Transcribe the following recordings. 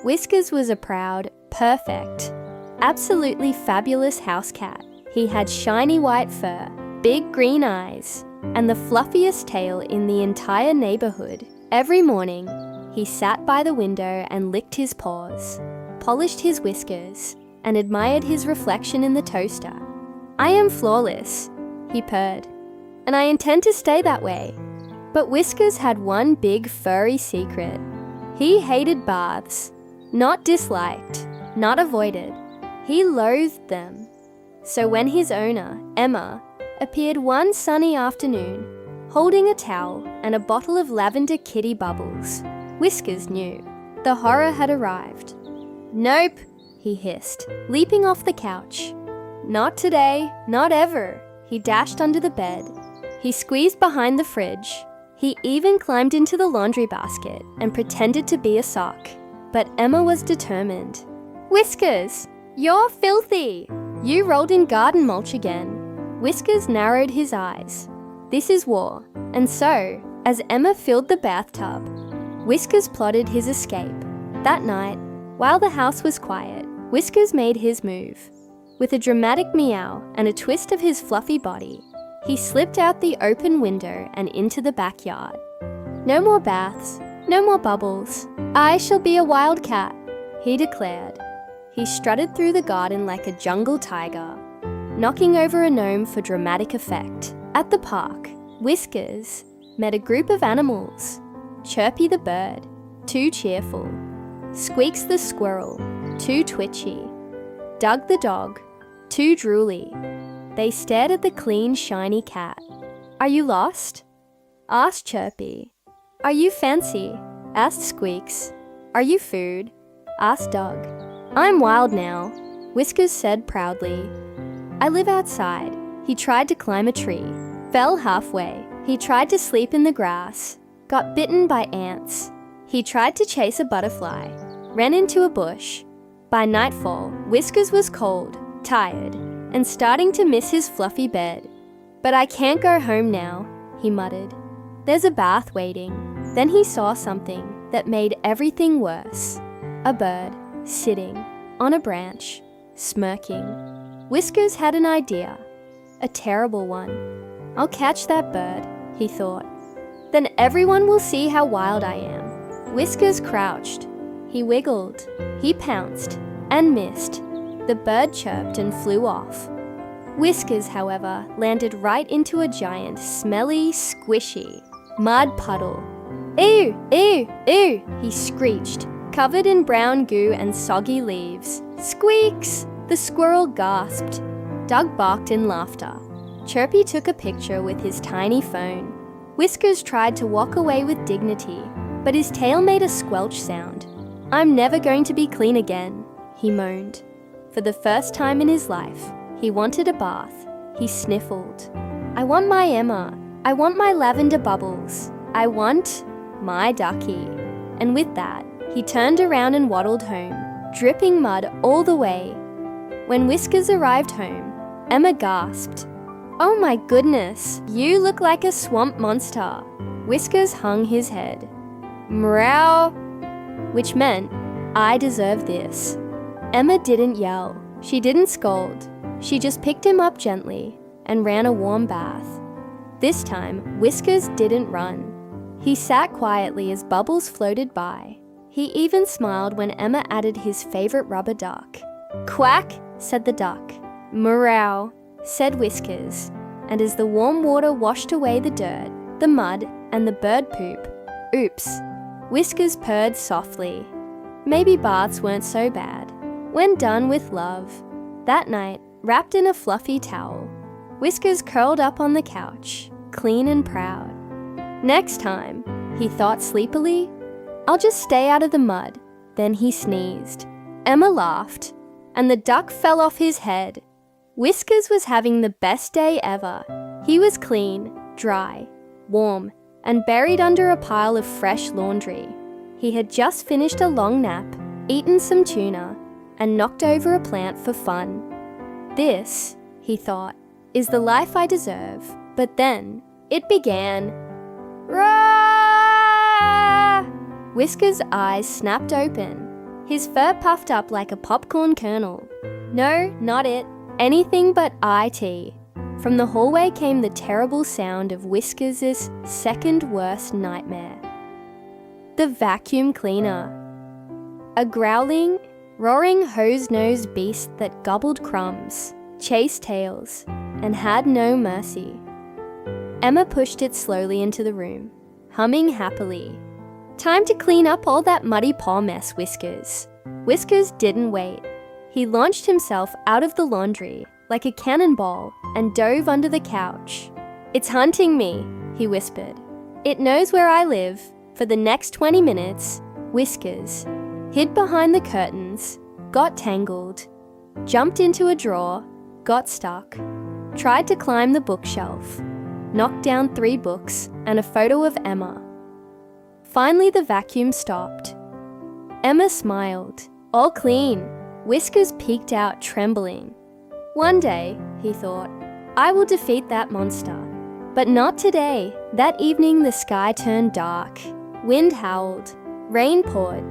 Whiskers was a proud, perfect, absolutely fabulous house cat. He had shiny white fur, big green eyes, and the fluffiest tail in the entire neighborhood. Every morning, he sat by the window and licked his paws, polished his whiskers, and admired his reflection in the toaster. "I am flawless," he purred, "and I intend to stay that way." But Whiskers had one big furry secret. He hated baths. Not disliked, not avoided. He loathed them. So when his owner, Emma, appeared one sunny afternoon, holding a towel and a bottle of lavender kitty bubbles, Whiskers knew. The horror had arrived. "Nope," he hissed, leaping off the couch. "Not today, not ever." He dashed under the bed. He squeezed behind the fridge. He even climbed into the laundry basket and pretended to be a sock. But Emma was determined. "Whiskers, you're filthy! You rolled in garden mulch again." Whiskers narrowed his eyes. This is war. And so, as Emma filled the bathtub, Whiskers plotted his escape. That night, while the house was quiet, Whiskers made his move. With a dramatic meow and a twist of his fluffy body, he slipped out the open window and into the backyard. "No more baths, no more bubbles. I shall be a wildcat," he declared. He strutted through the garden like a jungle tiger, knocking over a gnome for dramatic effect. At the park, Whiskers met a group of animals. Chirpy the bird, too cheerful. Squeaks the squirrel, too twitchy. Doug the dog, too drooly. They stared at the clean, shiny cat. "Are you lost?" asked Chirpy. "Are you fancy?" asked Squeaks. "Are you food?" asked Doug. "I'm wild now," Whiskers said proudly. "I live outside." He tried to climb a tree, fell halfway. He tried to sleep in the grass, got bitten by ants. He tried to chase a butterfly, ran into a bush. By nightfall, Whiskers was cold, tired, and starting to miss his fluffy bed. "But I can't go home now," he muttered. "There's a bath waiting." Then he saw something that made everything worse. A bird sitting on a branch, smirking. Whiskers had an idea, a terrible one. "I'll catch that bird," he thought. "Then everyone will see how wild I am." Whiskers crouched. He wiggled. He pounced and missed. The bird chirped and flew off. Whiskers, however, landed right into a giant, smelly, squishy mud puddle. "Ew, ew, ew," he screeched, covered in brown goo and soggy leaves. "Squeaks!" the squirrel gasped. Doug barked in laughter. Chirpy took a picture with his tiny phone. Whiskers tried to walk away with dignity, but his tail made a squelch sound. "I'm never going to be clean again," he moaned. For the first time in his life, he wanted a bath. He sniffled. "I want my Emma. I want my lavender bubbles. I want my ducky." And with that, he turned around and waddled home, dripping mud all the way. When Whiskers arrived home, Emma gasped. "Oh my goodness, you look like a swamp monster." Whiskers hung his head. "Meow," which meant, "I deserve this." Emma didn't yell. She didn't scold. She just picked him up gently and ran a warm bath. This time, Whiskers didn't run. He sat quietly as bubbles floated by. He even smiled when Emma added his favorite rubber duck. "Quack," said the duck. "Meow," said Whiskers. And as the warm water washed away the dirt, the mud, and the bird poop, oops, Whiskers purred softly. Maybe baths weren't so bad, when done with love. That night, wrapped in a fluffy towel, Whiskers curled up on the couch, clean and proud. Next time, he thought sleepily, "I'll just stay out of the mud." Then he sneezed. Emma laughed, and the duck fell off his head. Whiskers was having the best day ever. He was clean, dry, warm, and buried under a pile of fresh laundry. He had just finished a long nap, eaten some tuna, and knocked over a plant for fun. "This," he thought, "is the life I deserve." But then, it began. Rah! Whiskers' eyes snapped open. His fur puffed up like a popcorn kernel. No, not it. Anything but IT. From the hallway came the terrible sound of Whiskers' second worst nightmare. The vacuum cleaner. A growling, roaring hose-nosed beast that gobbled crumbs, chased tails, and had no mercy. Emma pushed it slowly into the room, humming happily. Time to clean up all that muddy paw mess, Whiskers. Whiskers didn't wait. He launched himself out of the laundry like a cannonball and dove under the couch. "It's hunting me," he whispered. "It knows where I live." For the next 20 minutes, Whiskers hid behind the curtains, got tangled, jumped into a drawer, got stuck, tried to climb the bookshelf, knocked down 3 books and a photo of Emma. Finally, the vacuum stopped. Emma smiled. All clean. Whiskers peeked out, trembling. One day, he thought, I will defeat that monster. But not today. That evening, the sky turned dark. Wind howled. Rain poured.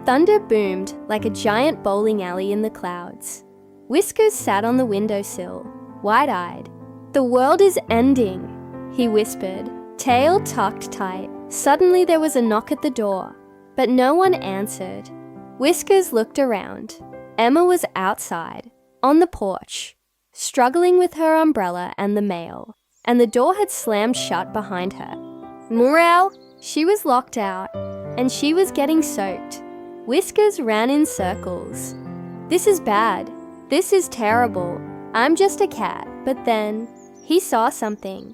Thunder boomed like a giant bowling alley in the clouds. Whiskers sat on the windowsill, wide-eyed. "The world is ending," he whispered, tail tucked tight. Suddenly there was a knock at the door, but no one answered. Whiskers looked around. Emma was outside, on the porch, struggling with her umbrella and the mail, and the door had slammed shut behind her. Morale? She was locked out, and she was getting soaked. Whiskers ran in circles. "This is bad. This is terrible. I'm just a cat." But then, he saw something.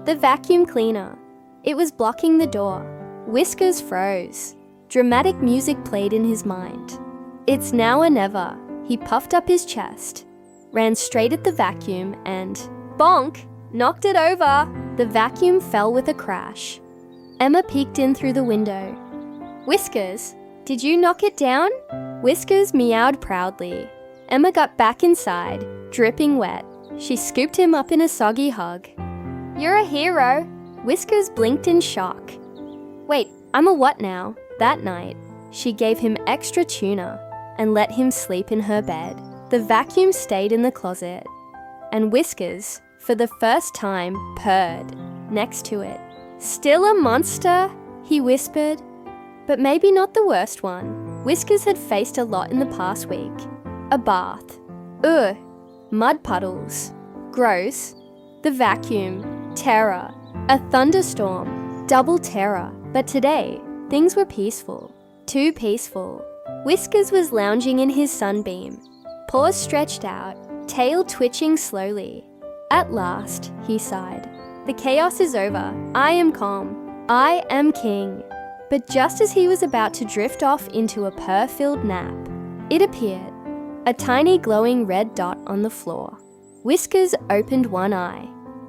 The vacuum cleaner. It was blocking the door. Whiskers froze. Dramatic music played in his mind. "It's now or never." He puffed up his chest, ran straight at the vacuum and, bonk, knocked it over. The vacuum fell with a crash. Emma peeked in through the window. "Whiskers, did you knock it down?" Whiskers meowed proudly. Emma got back inside, dripping wet. She scooped him up in a soggy hug. "You're a hero." Whiskers blinked in shock. "Wait, I'm a what now?" That night, she gave him extra tuna and let him sleep in her bed. The vacuum stayed in the closet, and Whiskers, for the first time, purred next to it. "Still a monster?" he whispered. But maybe not the worst one. Whiskers had faced a lot in the past week. A bath. Ugh. Mud puddles. Gross. The vacuum. Terror. A thunderstorm. Double terror. But today, things were peaceful. Too peaceful. Whiskers was lounging in his sunbeam. Paws stretched out. Tail twitching slowly. At last, he sighed. The chaos is over. I am calm. I am king. But just as he was about to drift off into a purr-filled nap, it appeared. A tiny glowing red dot on the floor. Whiskers opened one eye.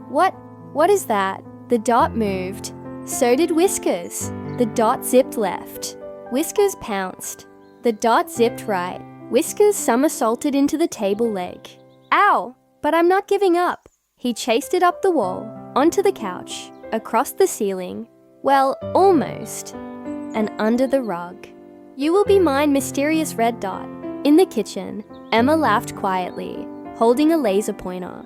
What is that? The dot moved. So did Whiskers. The dot zipped left. Whiskers pounced. The dot zipped right. Whiskers somersaulted into the table leg. Ow! But I'm not giving up. He chased it up the wall, onto the couch, across the ceiling, well, almost, and under the rug. You will be mine, mysterious red dot. In the kitchen, Emma laughed quietly, holding a laser pointer.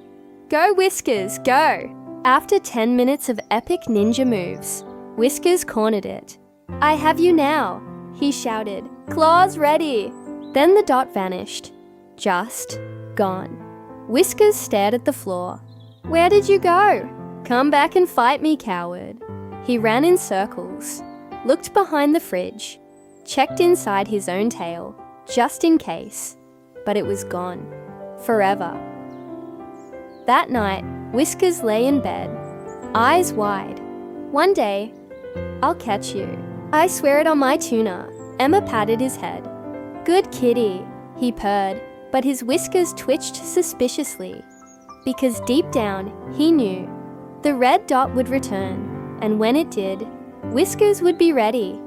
Go, Whiskers, go! After 10 minutes of epic ninja moves, Whiskers cornered it. I have you now, he shouted. Claws ready! Then the dot vanished. Just gone. Whiskers stared at the floor. Where did you go? Come back and fight me, coward. He ran in circles, looked behind the fridge, checked inside his own tail, just in case, but it was gone. Forever. That night, Whiskers lay in bed, eyes wide. One day, I'll catch you. I swear it on my tuna. Emma patted his head. Good kitty, he purred, but his whiskers twitched suspiciously, because deep down, he knew the red dot would return, and when it did, Whiskers would be ready.